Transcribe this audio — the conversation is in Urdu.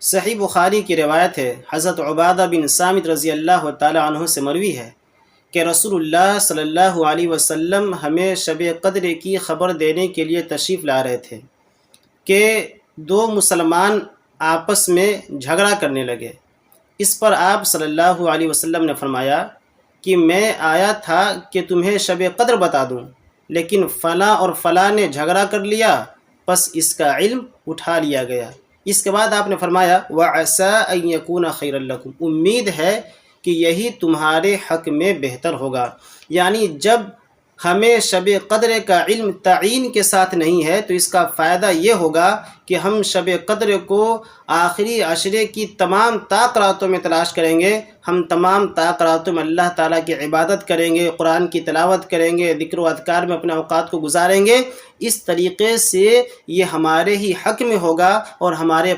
صحیح بخاری کی روایت ہے، حضرت عبادہ بن صامت رضی اللہ تعالی عنہ سے مروی ہے کہ رسول اللہ صلی اللہ علیہ وسلم ہمیں شب قدر کی خبر دینے کے لیے تشریف لا رہے تھے کہ دو مسلمان آپس میں جھگڑا کرنے لگے۔ اس پر آپ صلی اللہ علیہ وسلم نے فرمایا کہ میں آیا تھا کہ تمہیں شب قدر بتا دوں، لیکن فلاں اور فلاں نے جھگڑا کر لیا، پس اس کا علم اٹھا لیا گیا۔ اس کے بعد آپ نے فرمایا وَعَسَىٰ أَن يَكُونَ خَيْرًا لَكُمْ، امید ہے کہ یہی تمہارے حق میں بہتر ہوگا۔ یعنی جب ہمیں شب قدر کا علم تعین کے ساتھ نہیں ہے تو اس کا فائدہ یہ ہوگا کہ ہم شب قدر کو آخری عشرے کی تمام راتوں میں تلاش کریں گے، ہم تمام راتوں میں اللہ تعالیٰ کی عبادت کریں گے، قرآن کی تلاوت کریں گے، ذکر و اذکار میں اپنے اوقات کو گزاریں گے۔ اس طریقے سے یہ ہمارے ہی حق میں ہوگا اور ہمارے